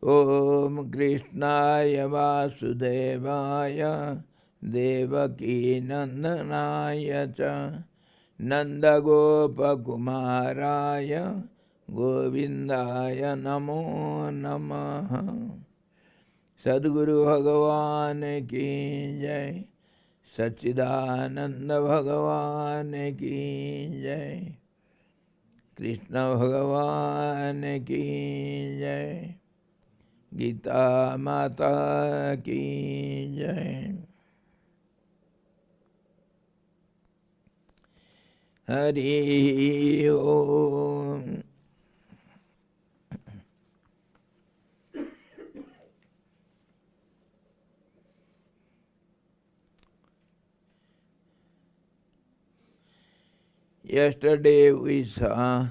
Om Krishnaya Vasudevaya Devaki Nandanaya Cha Nanda Gopa Kumaraya Govindaya Namo Namaha. Sadguru Bhagavan ki jai, Sachidananda Bhagavan ki jai, Krishna Bhagavan ki jai, Gita Mata ki jai. Hari Om. Yesterday we saw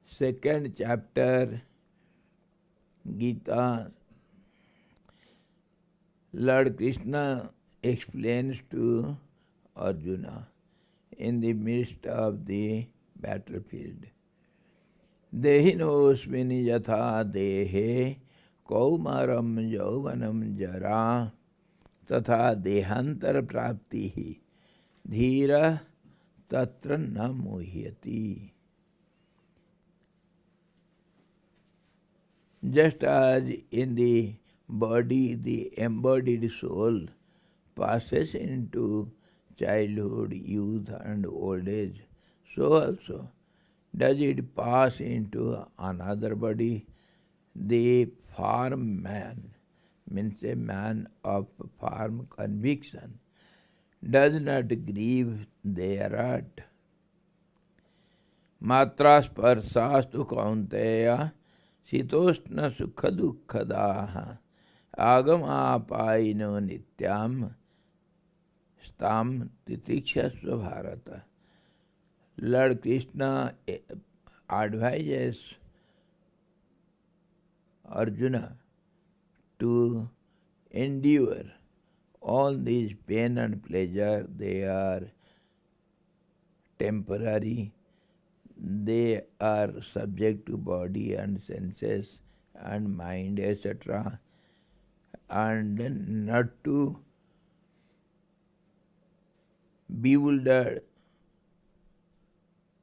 second chapter Gita. Lord Krishna explains to Arjuna in the midst of the battlefield. Dehinosmini yatha dehe kaumaram yauvanam jara tatha dehantar praptihi dhira tatra na muhyati. Just as in the body the embodied soul passes into childhood, youth and old age, so also does it pass into another body. The firm man, means a man of firm conviction, does not grieve thereat. Matra sparsastu kaunteya Sitoshna sukha dukkadaha agamapaino nityam stam titikshasva bharata. Lord Krishna advises Arjuna to endure all these pain and pleasure. They are temporary. They are subject to body and senses and mind, etc. And not to bewildered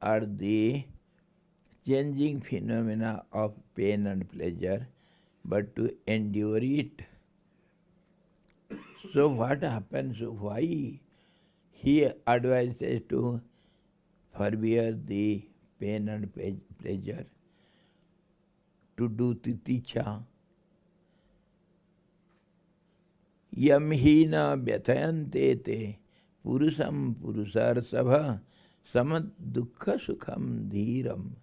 are the changing phenomena of pain and pleasure, but to endure it. So what happens? Why he advises to forbear the pain and pleasure, to do titiksha? Yam hina vyatayante te purusam purusarsabha samad dukkha sukham dhiram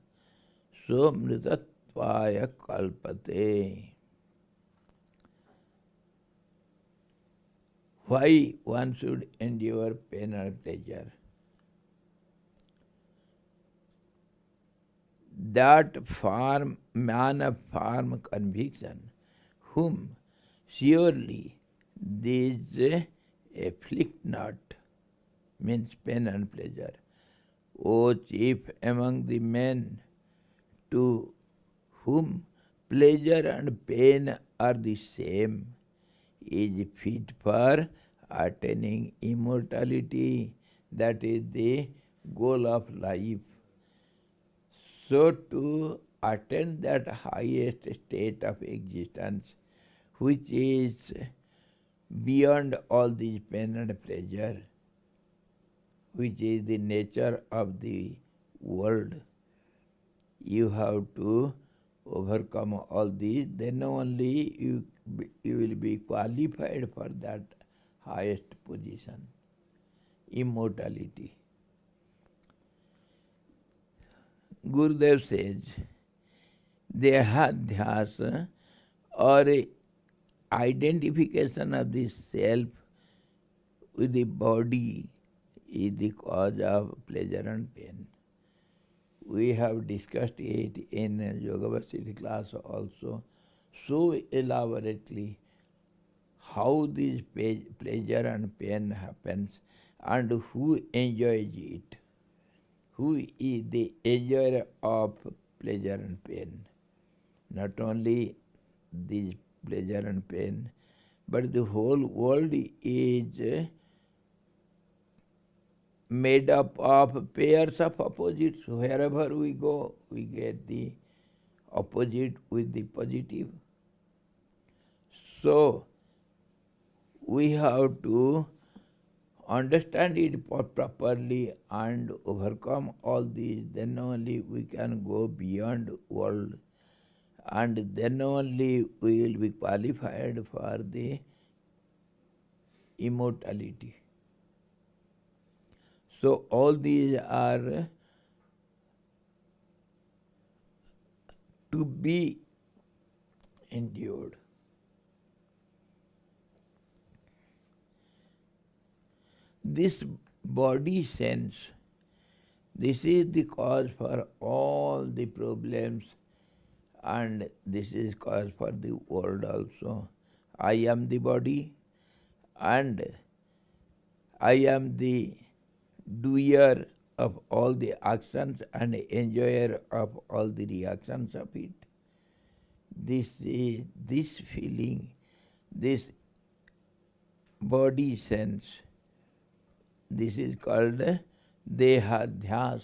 so mritatvaya kalpate. Why one should endure pain and pleasure? That man of firm conviction, whom surely these afflict not, means pain and pleasure. O chief among the men, to whom pleasure and pain are the same, is fit for attaining immortality. That is the goal of life. So to attain that highest state of existence, which is beyond all these pain and pleasure, which is the nature of the world, you have to overcome all these. Then only you will be qualified for that highest position, immortality. Gurudev says, Dehadhyasa, or identification of the self with the body, is the cause of pleasure and pain. We have discussed it in Yoga Varsity class also so elaborately, how this pleasure and pain happens and who enjoys it. Who is the enjoyer of pleasure and pain? Not only this pleasure and pain, but the whole world is made up of pairs of opposites. Wherever we go, we get the opposite with the positive. So, we have to understand it properly and overcome all these, then only we can go beyond world, and then only we will be qualified for the immortality. So all these are to be endured. This body sense, this is the cause for all the problems, and this is cause for the world also. I am the body, and I am the doer of all the actions and enjoyer of all the reactions of it. This feeling, this body sense, this is called Dehadhyas.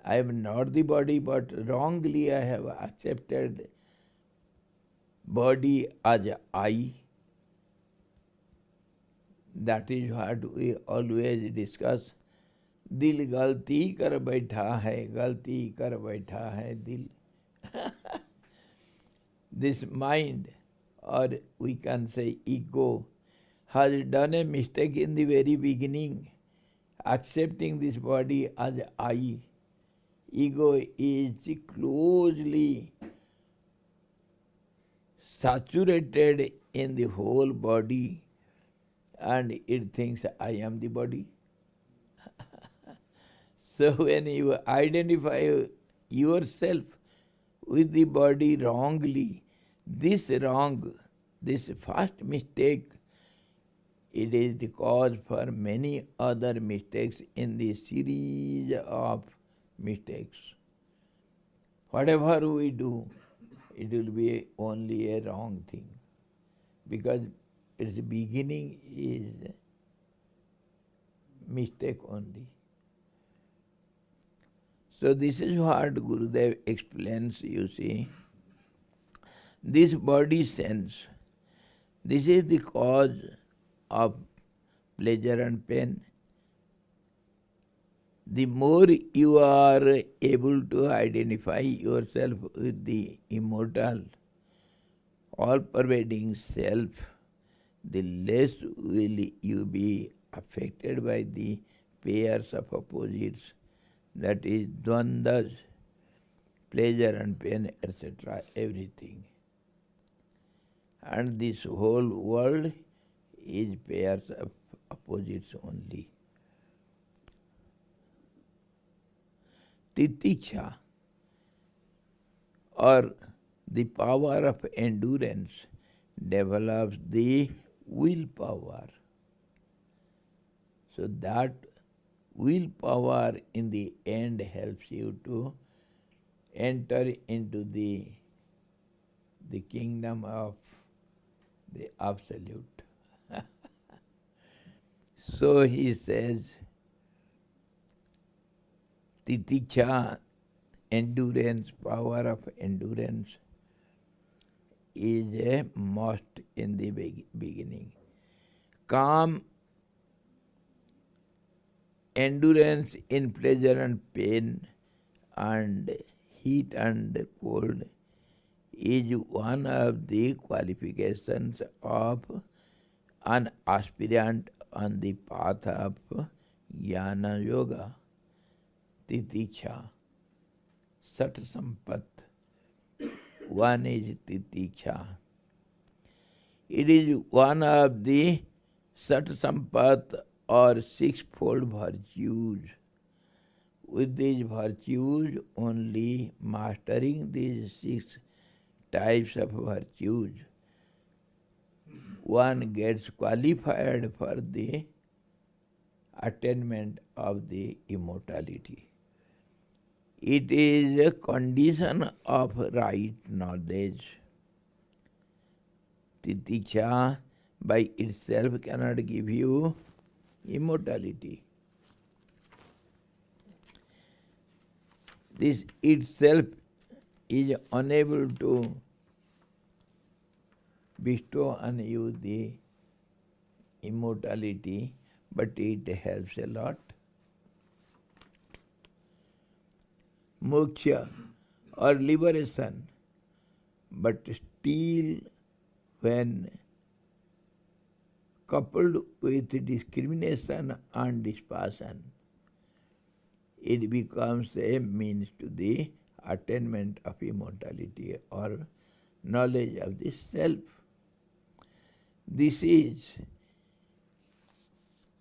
I am not the body, but wrongly I have accepted body as I. That is what we always discuss. Dil galti kar baitha hai, galti kar baitha hai dil. This mind, or we can say ego, has done a mistake in the very beginning, accepting this body as I. Ego is closely saturated in the whole body, and it thinks I am the body. So when you identify yourself with the body wrongly, this wrong, this first mistake, it is the cause for many other mistakes in the series of mistakes. Whatever we do, it will be only a wrong thing, because its beginning is mistake only. So this is what Gurudev explains, you see. This body sense, this is the cause of pleasure and pain. The more you are able to identify yourself with the immortal, all-pervading self, the less will you be affected by the pairs of opposites, that is dvandas, pleasure and pain, etc., everything. And this whole world is pairs of opposites only. Titiksha, or the power of endurance, develops the willpower. So that willpower in the end helps you to enter into the kingdom of the Absolute. So he says, Titiksha, endurance, power of endurance, is a must in the beginning. Calm, endurance in pleasure and pain, and heat and cold, is one of the qualifications of an aspirant on the path of Jnana Yoga. Titiksha, Sat Sampat. One is Titiksha. It is one of the Sat Sampat, or sixfold virtues. With these virtues, only mastering these 6 types of virtues, one gets qualified for the attainment of the immortality. It is a condition of right knowledge. Titiksha by itself cannot give you immortality. This itself is unable to bestow on you the immortality, but it helps a lot. Moksha or liberation, but still when coupled with discrimination and dispassion, it becomes a means to the attainment of immortality or knowledge of the self. This is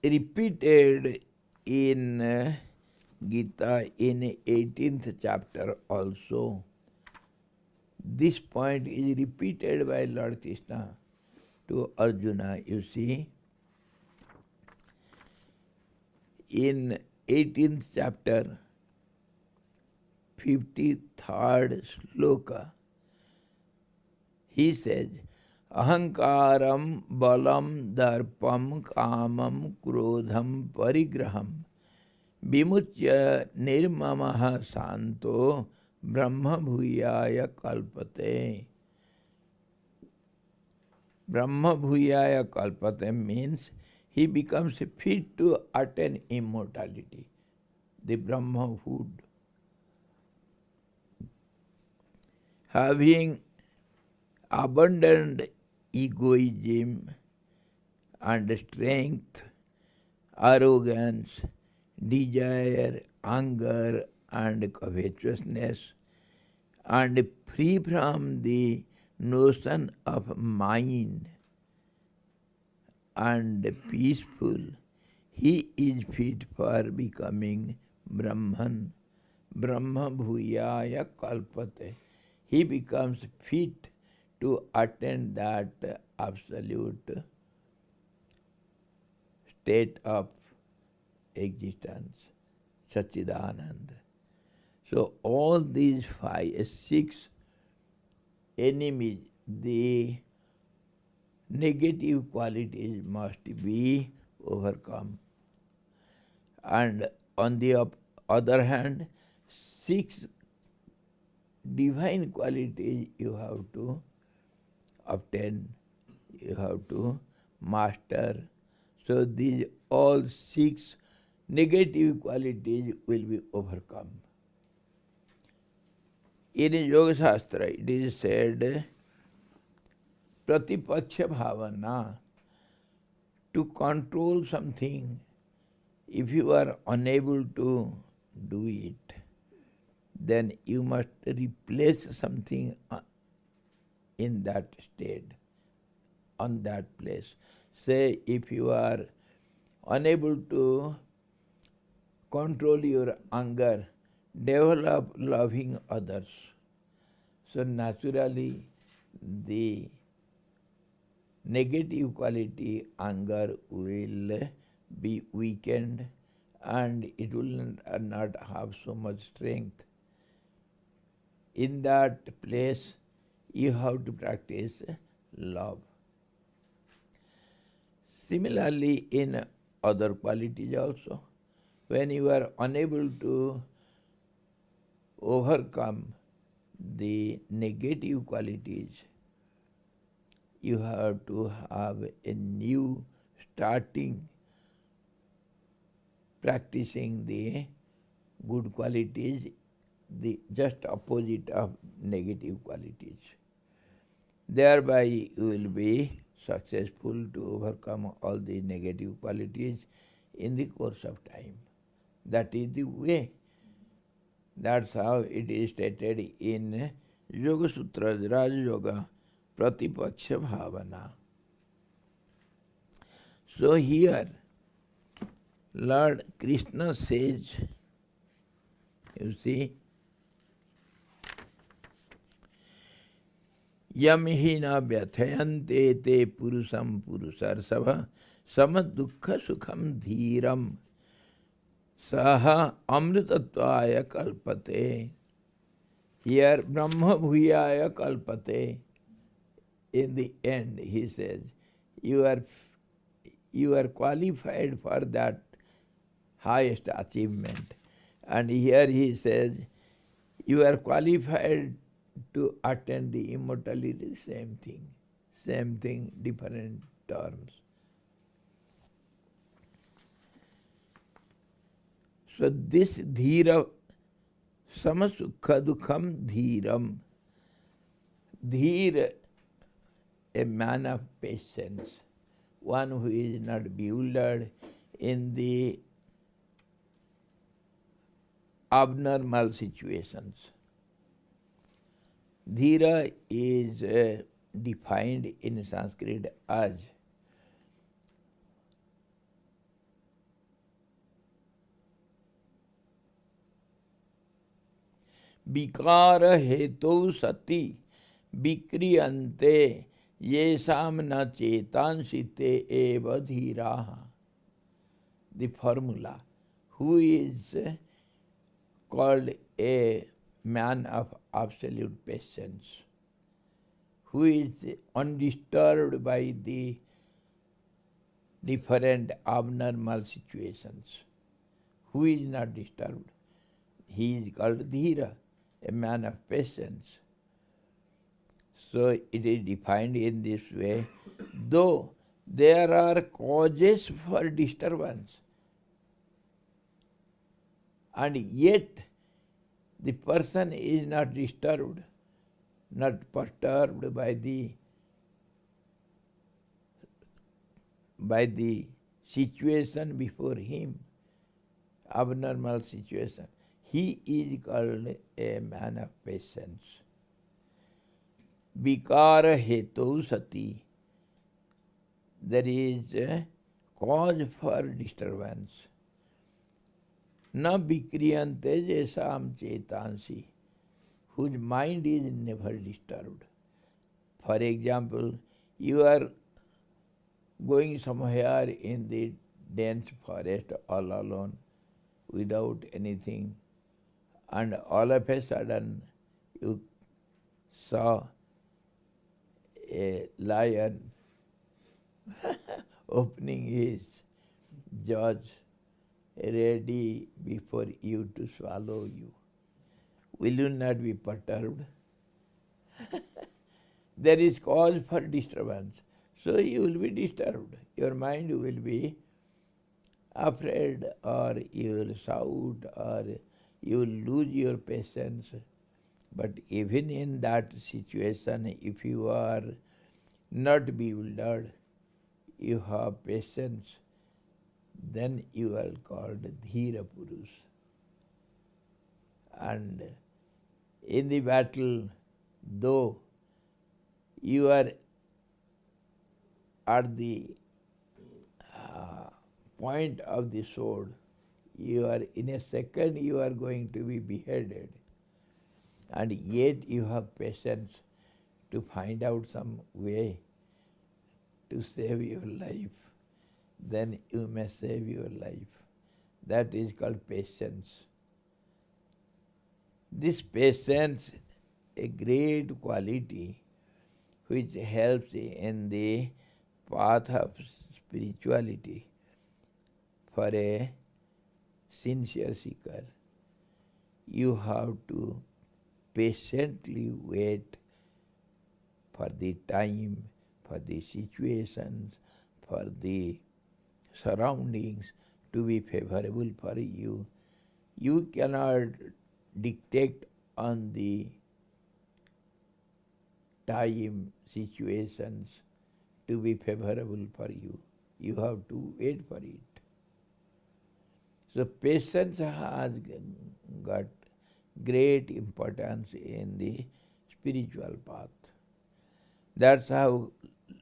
repeated in Gita in 18th chapter also. This point is repeated by Lord Krishna to Arjuna. You see, in 18th chapter, 53rd sloka, he says, Ahankaram balam darpam kamam krodham parigraham vimuchya nirmamaha santo brahma bhuyaya kalpate. Brahma bhuyaya kalpate means he becomes fit to attain immortality, the Brahmahood. Having abundant egoism and strength, arrogance, desire, anger and covetousness, and free from the notion of mind and peaceful, he is fit for becoming Brahman. Brahma bhuyaya kalpate. He becomes fit to attain that absolute state of existence, Satchidananda. So all these 6 enemies, the negative qualities must be overcome. And on the other hand, 6 divine qualities you have to obtain, you have to master. So these all 6 negative qualities will be overcome. In Yoga Shastra it is said, Pratipaksha Bhavana, to control something, if you are unable to do it, then you must replace something in that state, on that place. Say if you are unable to control your anger, develop loving others. So naturally the negative quality, anger, will be weakened and it will not have so much strength. In that place, you have to practice love. Similarly, in other qualities also, when you are unable to overcome the negative qualities, you have to have a new starting, practicing the good qualities, the just opposite of negative qualities. Thereby you will be successful to overcome all the negative qualities in the course of time. That is the way. That's how it is stated in Yoga Sutras, Raja Yoga, Pratipaksha Bhavana. So here, Lord Krishna says, you see, Yam hi na vyathayante te purusam purusarsabha samadukha sukham dhiram saha amritatvaya kalpate. Here Brahma bhuyaya kalpate. in the end, he says, you are qualified for that highest achievement. And here he says, you are qualified to attain the immortality, same thing, different terms. So this dhira, samasukha dukham dhiram, dhir, a man of patience, one who is not bewildered in the abnormal situations. Dhira is defined in Sanskrit as विकार हेतु सति विक्रियन्ते येषाम न चेतांसिते एव धीराः. The formula, who is called a man of absolute patience, who is undisturbed by the different abnormal situations, who is not disturbed. He is called dhira, a man of patience. So it is defined in this way, though there are causes for disturbance, and yet the person is not disturbed, not perturbed by the situation before him, abnormal situation. He is called a man of patience. Vikara hetu sati. There is a cause for disturbance. Na vikriyante jesam chetansi, whose mind is never disturbed. For example, you are going somewhere in the dense forest all alone, without anything, and all of a sudden you saw a lion opening his jaws ready before you to swallow you. Will you not be perturbed? There is cause for disturbance. So you will be disturbed. Your mind will be afraid, or you will shout, or you will lose your patience. But even in that situation, if you are not bewildered, you have patience, then you are called Dhira Purus. And in the battle, though you are at the point of the sword, you are in a second you are going to be beheaded, and yet you have patience to find out some way to save your life, then you may save your life. That is called patience. This patience, a great quality which helps in the path of spirituality for a sincere seeker. You have to patiently wait for the time, for the situations, for the surroundings to be favorable for you. You cannot dictate on the time, situations to be favorable for you. You have to wait for it. So patience has got great importance in the spiritual path. That's how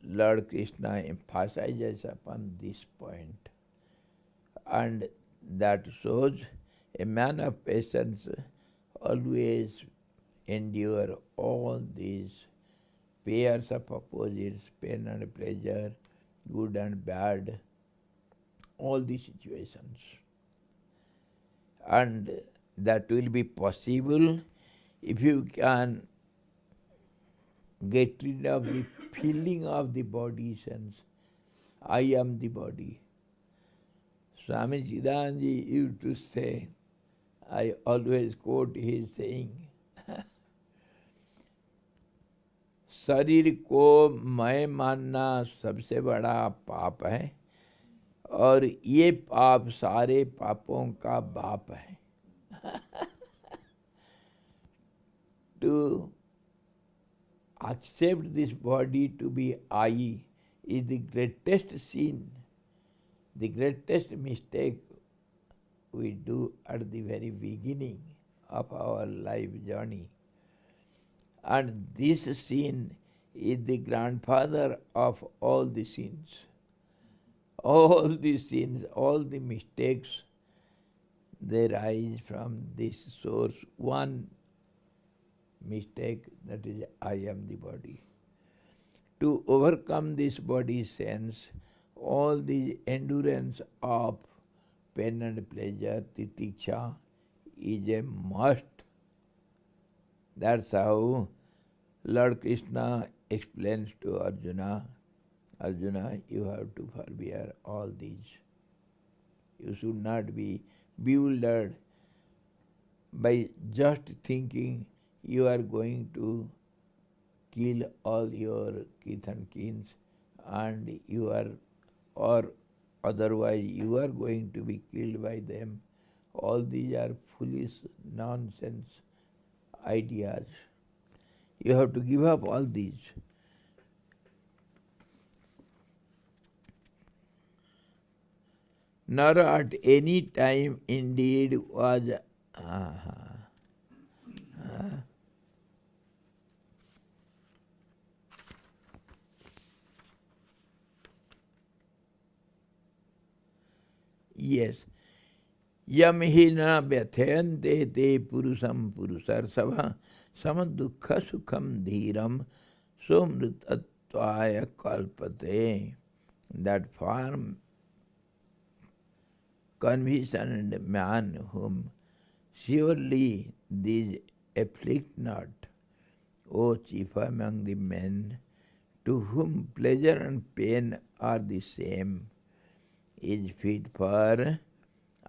Lord Krishna emphasizes upon this point. And that shows a man of patience always endure all these pairs of opposites, pain and pleasure, good and bad, all these situations. And that will be possible if you can get rid of the feeling of the body sense. I am the body. Swami Chidanji used to say, I always quote his saying, शरीर को मैं मानना सबसे बड़ा पाप है और ये पाप सारे पापों का बाप है. To accept this body to be I is the greatest sin, the greatest mistake we do at the very beginning of our life journey. And this sin is the grandfather of all the sins. All the sins, all the mistakes, they rise from this source. One mistake, that is, I am the body. To overcome this body sense, all the endurance of pain and pleasure, titiksha, is a must. That's how Lord Krishna explains to Arjuna, Arjuna, you have to forbear all these. You should not be bewildered by just thinking you are going to kill all your kith and kins and you are, or otherwise you are going to be killed by them. All these are foolish nonsense ideas. You have to give up all these. Nor at any time indeed was yes. Yam hi na vyathayante te purusam purusarsava samadukha sukham dhiram somritattvaya kalpate. That firm convinced man whom surely these afflict not, O chief among the men, to whom pleasure and pain are the same, is fit for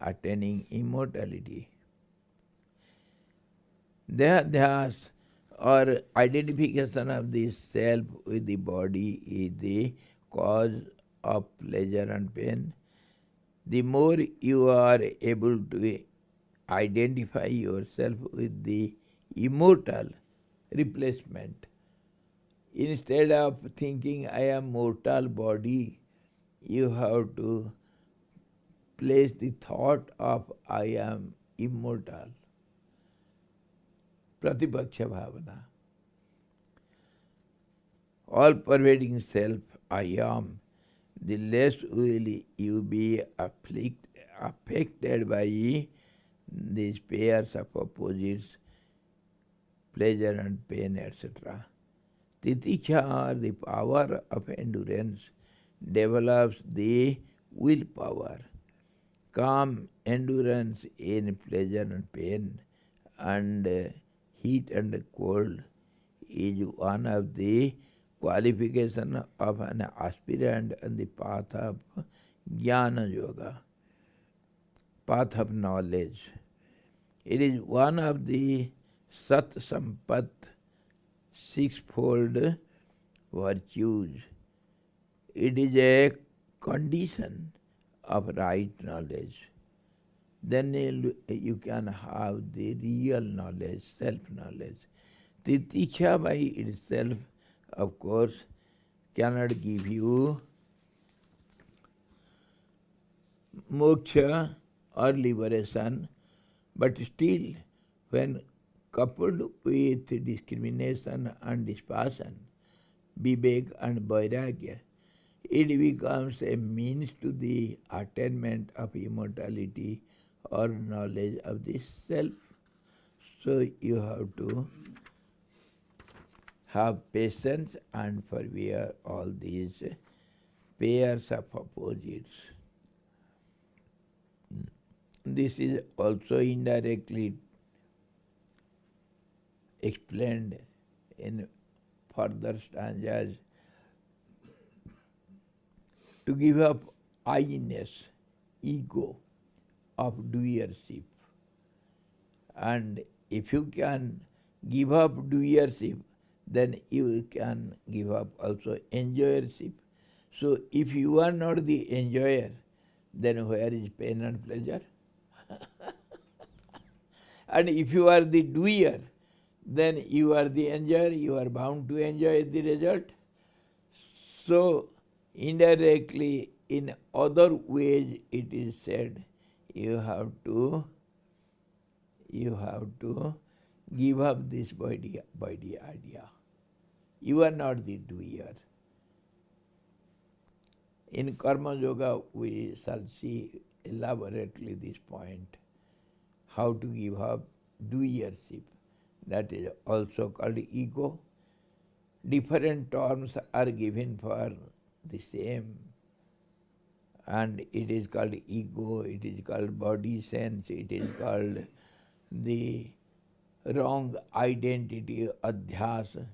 attaining immortality. Dhyas, or identification of the self with the body, is the cause of pleasure and pain. The more you are able to identify yourself with the immortal replacement, instead of thinking I am mortal body, you have to place the thought of I am immortal. Pratipaksha bhavana. All pervading self, I am. The less will you be affected by these pairs of opposites, pleasure and pain, etc. Titiksha, or the power of endurance, develops the willpower. Calm endurance in pleasure and pain, and heat and cold is one of the qualification of an aspirant on the path of Jnana Yoga, path of knowledge. It is one of the Sat Sampat, sixfold virtues. It is a condition of right knowledge. Then you can have the real knowledge, self-knowledge. Titiksha by itself, of course, cannot give you moksha or liberation, but still, when coupled with discrimination and dispassion, vivek and vairagya, it becomes a means to the attainment of immortality or knowledge of the self. So you have to have patience and forbear all these pairs of opposites. This is also indirectly explained in further stanzas to give up I-ness, ego of doership. And if you can give up doership, then you can give up also enjoyership. So if you are not the enjoyer, then where is pain and pleasure? And if you are the doer, then you are the enjoyer, you are bound to enjoy the result. So indirectly, in other ways it is said, you have to give up this body idea. You are not the doer. In Karma Yoga, we shall see elaborately this point, how to give up doership. That is also called ego. Different terms are given for the same, and it is called ego, it is called body sense, it is called the wrong identity, adhyas,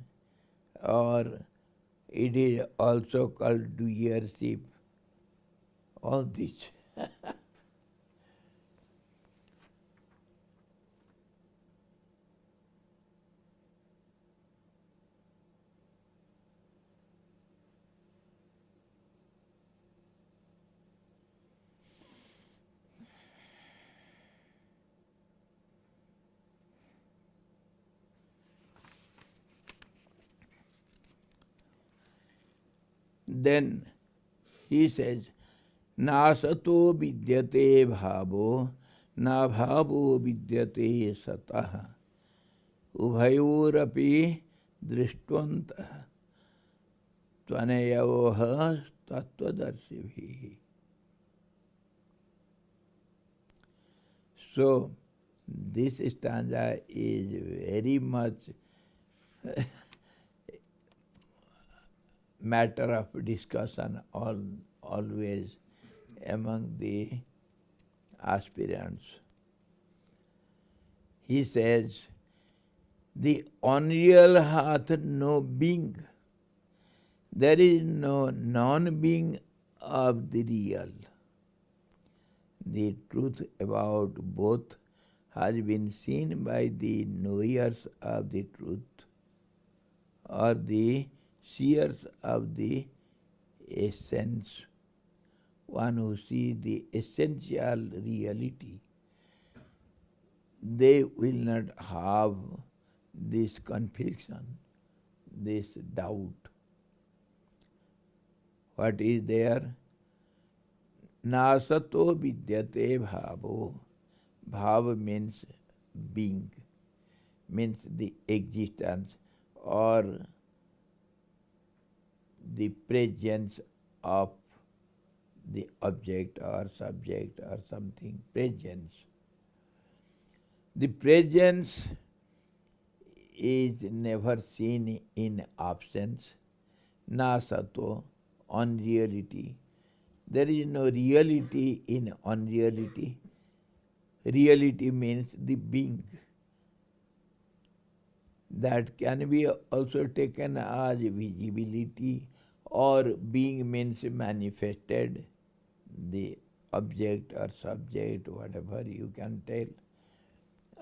or it is also called doership. All this. Then he says, Nasato vidyate bhavo, na bhavo vidyate satah, ubhayorapi drishtvantah, tvanayavoha tattvadarshibhi. So, this stanza is very much matter of discussion always among the aspirants. He says, the unreal hath no being. There is no non-being of the real. The truth about both has been seen by the knowers of the truth, or the seers of the essence, one who sees the essential reality. They will not have this confusion, this doubt. What is there? Nasato vidyate bhavo. Bhava means being, means the existence or the presence of the object or subject or something, presence. The presence is never seen in absence. Nasato, unreality. There is no reality in unreality. Reality means the being. That can be also taken as visibility, or being means manifested, the object or subject, whatever you can tell.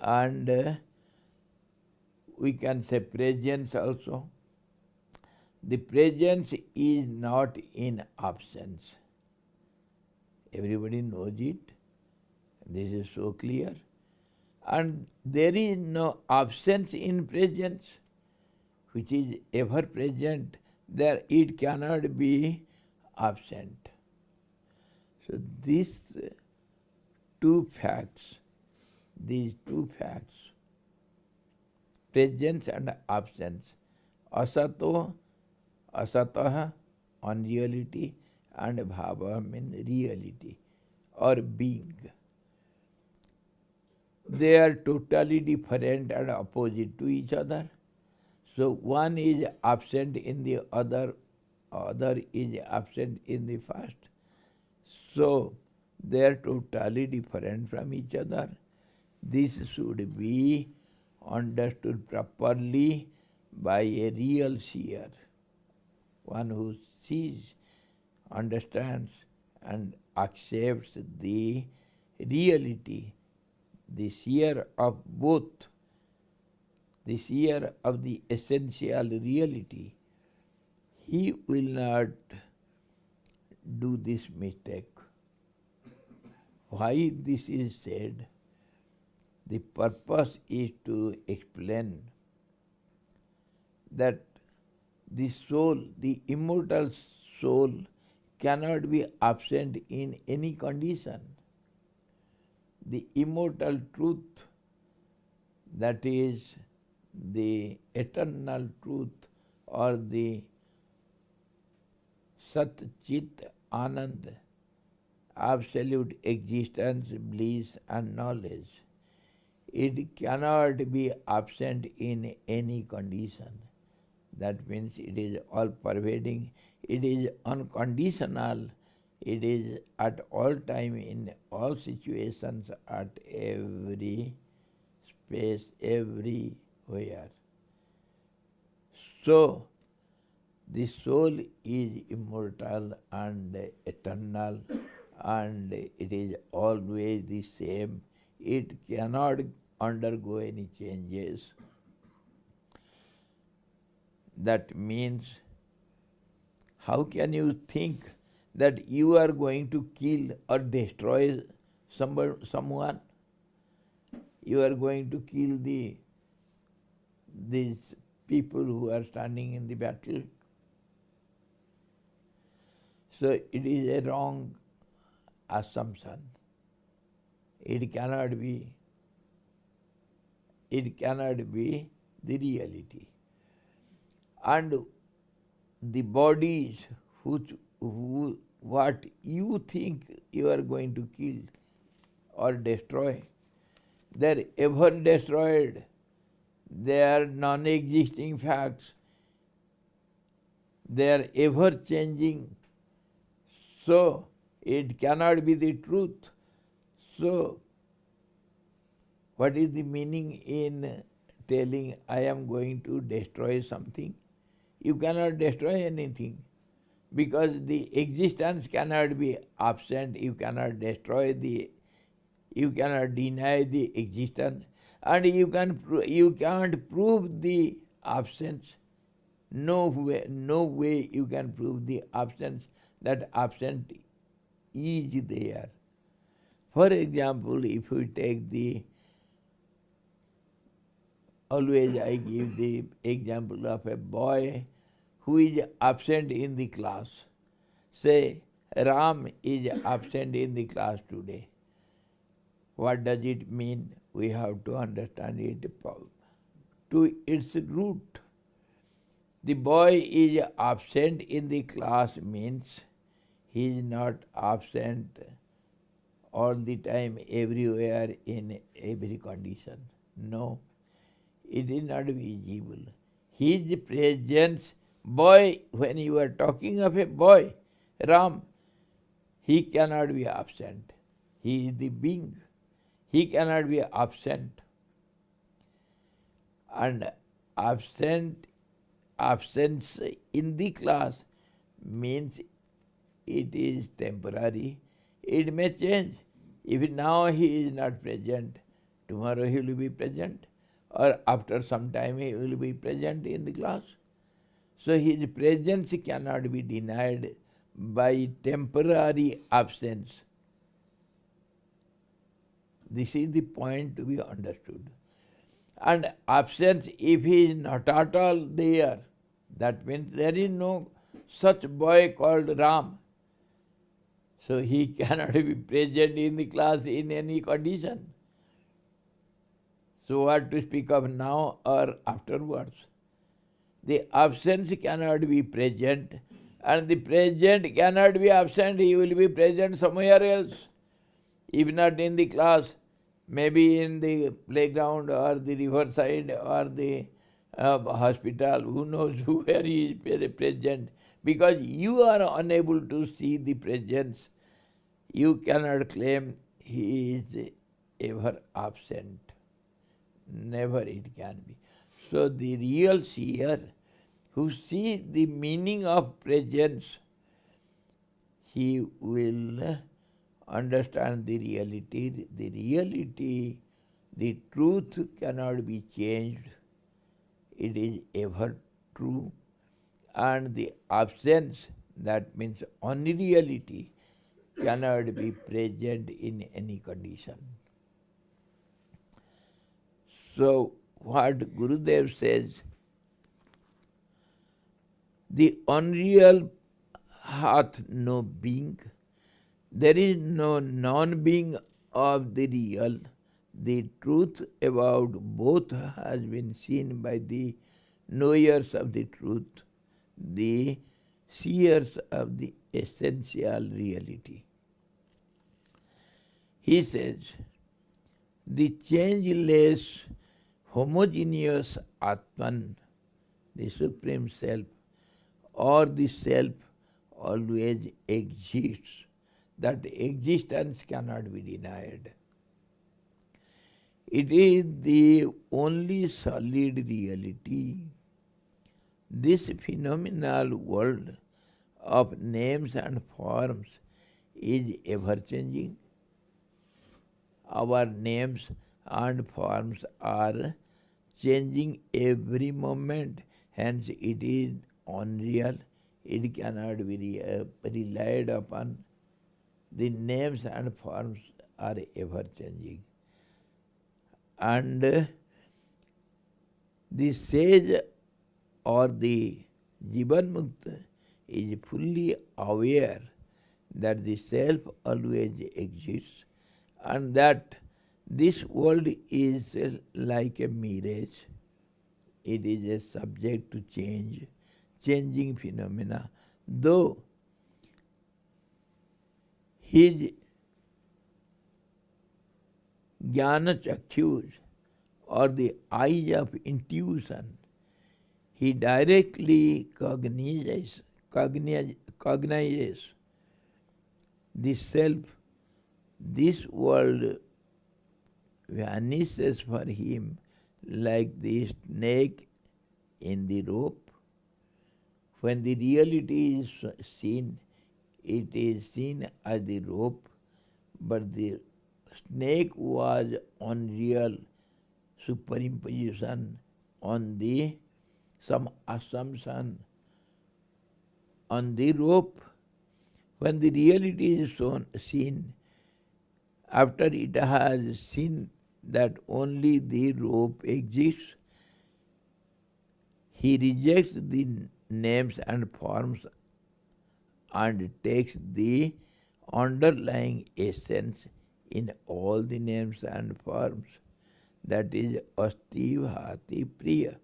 And we can say presence also. The presence is not in absence. Everybody knows it. This is so clear. And there is no absence in presence, which is ever present. There it cannot be absent. So these two facts, presence and absence, asato, asatah, unreality, and bhava means reality or being. They are totally different and opposite to each other. So one is absent in the other is absent in the first. So they are totally different from each other. This should be understood properly by a real seer, one who sees understands and accepts the reality, the seer of both, the seer of the essential reality, he will not do this mistake. Why this is said? The purpose is to explain that the soul, the immortal soul, cannot be absent in any condition. The immortal truth, that is the eternal truth or the Sat Chit Anand, absolute existence, bliss and knowledge, it cannot be absent in any condition. That means it is all pervading, it is unconditional, it is at all time, in all situations, at every space, everywhere. So, the soul is immortal and eternal, and it is always the same. It cannot undergo any changes. That means, how can you think that you are going to kill or destroy someone? You are going to kill these people who are standing in the battle. So it is a wrong assumption. It cannot be the reality. And the bodies what you think you are going to kill or destroy, they are ever destroyed. They are non-existing facts. They are ever changing. So it cannot be the truth. So what is the meaning in telling I am going to destroy something? You cannot destroy anything, because the existence cannot be absent. You cannot destroy you cannot deny the existence, and you can't prove the absence. No way you can prove the absence, that absent is there. For example, if we take always I give the example of a boy who is absent in the class. Say, Ram is absent in the class today. What does it mean? We have to understand it to its root. The boy is absent in the class means he is not absent all the time, everywhere, in every condition. No, it is not visible. His presence, boy, when you are talking of a boy, Ram, he cannot be absent. He is the being. He cannot be absent. And absence in the class means it is temporary. It may change. If now he is not present, tomorrow he will be present, or after some time he will be present in the class. So his presence cannot be denied by temporary absence. This is the point to be understood. And absence, if he is not at all there, that means there is no such boy called Ram. So he cannot be present in the class in any condition. So what to speak of now or afterwards? The absence cannot be present, and the present cannot be absent. He will be present somewhere else. If not in the class, maybe in the playground or the riverside or the hospital, who knows where he is present. Because you are unable to see the presence, you cannot claim he is ever absent. Never it can be. So the real seer who sees the meaning of presence, he will understand the reality. The reality, the truth cannot be changed. It is ever true. And the absence, that means unreality, cannot be present in any condition. So what Gurudev says, the unreal hath no being. There is no non-being of the real. The truth about both has been seen by the knowers of the truth, the seers of the essential reality. He says, the changeless, homogeneous Atman, the Supreme Self, or the Self always exists. That existence cannot be denied. It is the only solid reality. This phenomenal world of names and forms is ever-changing. Our names and forms are changing every moment, hence it is unreal. It cannot be relied upon. The names and forms are ever-changing. And the sage or the Jivan Mukta is fully aware that the self always exists and that this world is like a mirage. It is a subject to change, changing phenomena. Though his jnana chakshus or the eyes of intuition, he directly cognizes the self. This world vanishes for him like the snake in the rope. When the reality is seen, it is seen as the rope, but the snake was unreal superimposition on the some assumption on the rope. When the reality is seen, after it has seen that only the rope exists, he rejects the names and forms and takes the underlying essence in all the names and forms. That is Asti Bhati Priya,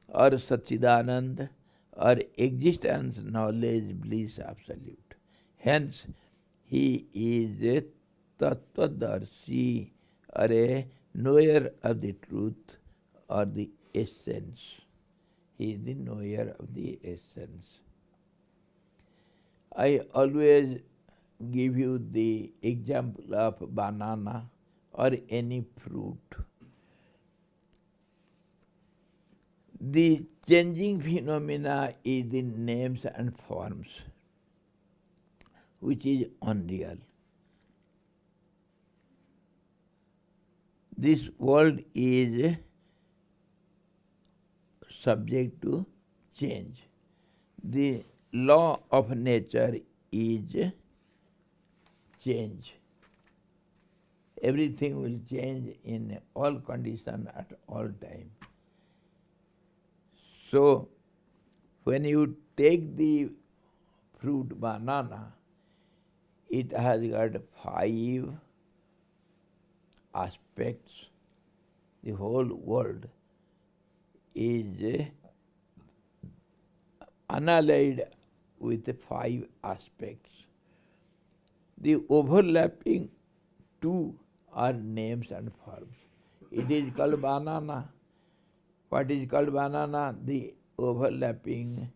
or Satchidanand, or existence, knowledge, bliss, absolute. Hence, he is a Tattvadarshi, or a knower of the truth or the essence. He is the knower of the essence. I always give you the example of banana or any fruit. The changing phenomena is the names and forms, which is unreal. This world is subject to change. The law of nature is change. Everything will change in all conditions at all time. So, when you take the fruit banana, it has got 5 aspects. The whole world is analyzed with 5 aspects. The overlapping 2 are names and forms. It is called banana. What is called banana? The overlapping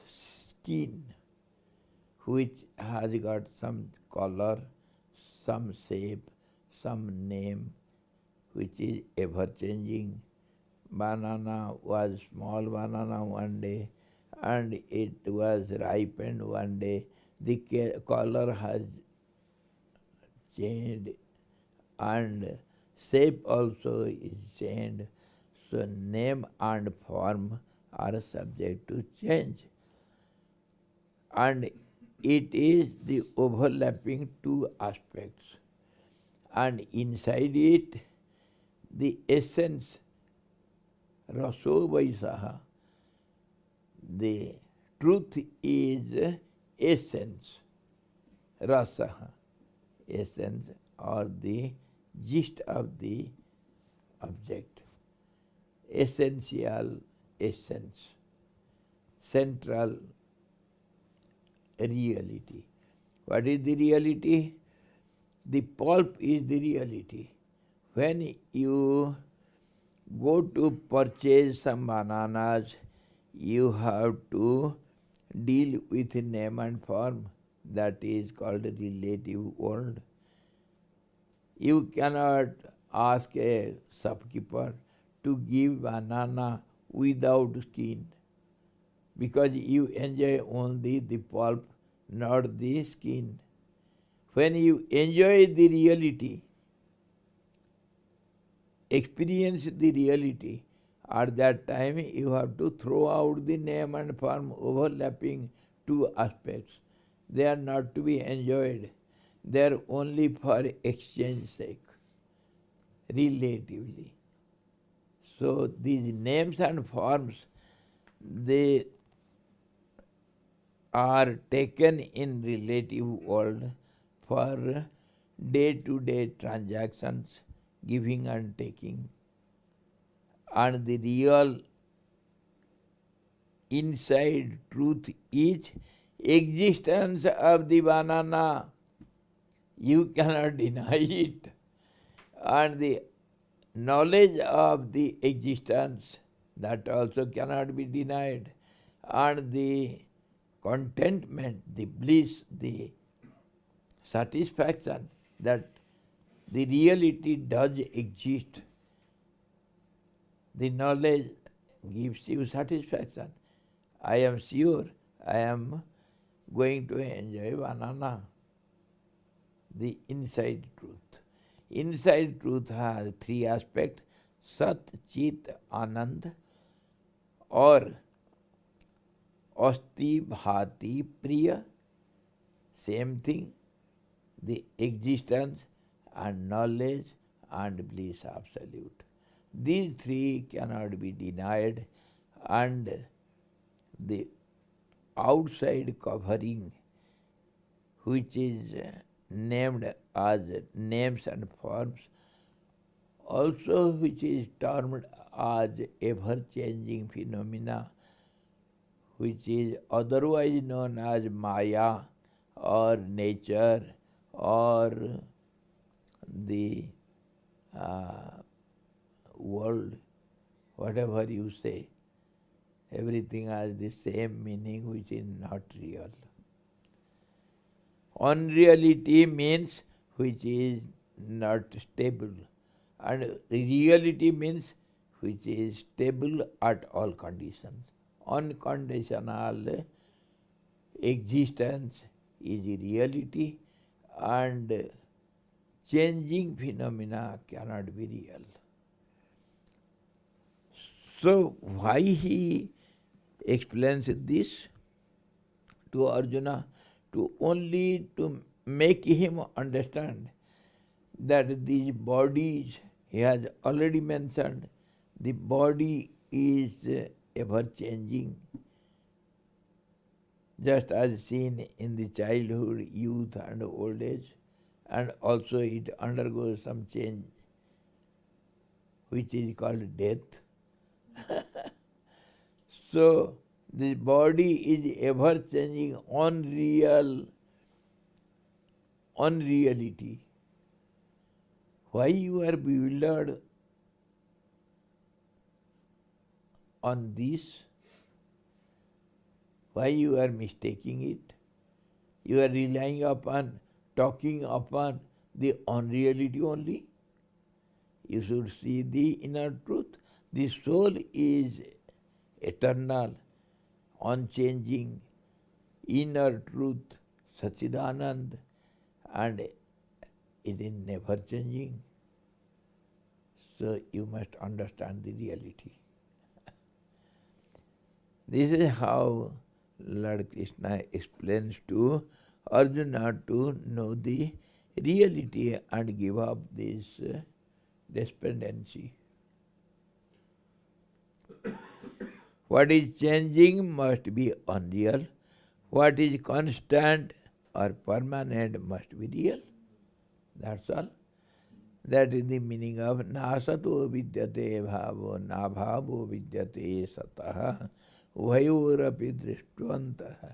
skin, which has got some color, some shape, some name, which is ever-changing. Banana was small banana one day, and it was ripened one day, the color has changed and shape also is changed. So name and form are subject to change. And it is the overlapping two aspects. And inside it, the essence, raso vaisaha, the truth is essence, rasaha, essence or the gist of the object, essential essence, central reality. What is the reality? The pulp is the reality. When you go to purchase some bananas, you have to deal with name and form. That is called relative world. You cannot ask a shopkeeper to give banana without skin, because you enjoy only the pulp, not the skin. When you enjoy the reality, experience the reality, at that time you have to throw out the name and form overlapping two aspects. They are not to be enjoyed. They are only for exchange sake, relatively. So these names and forms, they are taken in relative world for day-to-day transactions, giving and taking. And the real inside truth is existence of the banana. You cannot deny it. And the knowledge of the existence, that also cannot be denied. And the contentment, the bliss, the satisfaction that the reality does exist, the knowledge gives you satisfaction. I am sure I am going to enjoy banana. The inside truth. Inside truth has three aspects: Sat, Chit, Anand, or Asti, Bhati, Priya. Same thing, the existence and knowledge and bliss absolute. These three cannot be denied, and the outside covering, which is named as names and forms, also which is termed as ever-changing phenomena, which is otherwise known as Maya or nature or the world, whatever you say, everything has the same meaning, which is not real. Unreality means which is not stable, and reality means which is stable at all conditions. Unconditional existence is reality, and changing phenomena cannot be real. So why he explains this to Arjuna? Only to make him understand that these bodies, he has already mentioned, the body is ever changing, just as seen in the childhood, youth and old age, and also it undergoes some change, which is called death. So the body is ever changing, unreality. Why you are bewildered on this? Why you are mistaking it? You are relying upon, talking upon the unreality only. You should see the inner truth. The soul is eternal, unchanging, inner truth, Sachidanand, and it is never changing. So you must understand the reality. This is how Lord Krishna explains to Arjuna to know the reality and give up this despondency. What is changing must be unreal. What is constant or permanent must be real. That's all. That is the meaning of nasato vidyate bhavo na bhavo vidyate satah vayurapi drishtvantaha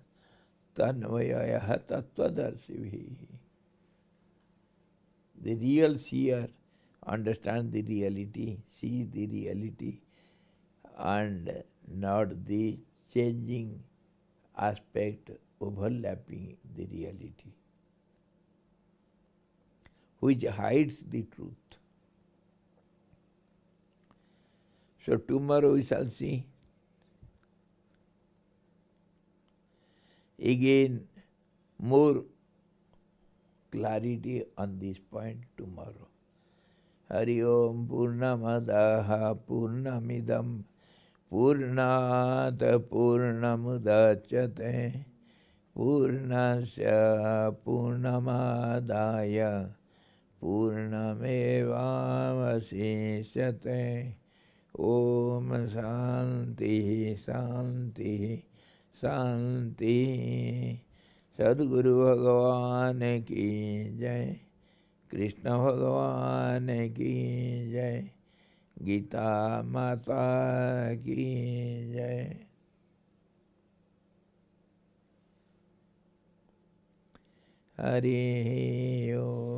tanvayah tattvadarshibhi. The real seer understands the reality, sees the reality, and not the changing aspect overlapping the reality, which hides the truth. So tomorrow we shall see again more clarity on this point tomorrow. Hari Om Purnamadaha Purnamidam Purnat Purnamudachyate Purnasya Purnamadaya Purnamevavasishyate. Om Shanti Shanti Shanti. Sadguru Bhagavan ki jai, Krishna Bhagavan ki jai, Gita Mata ki jai. Hari Om.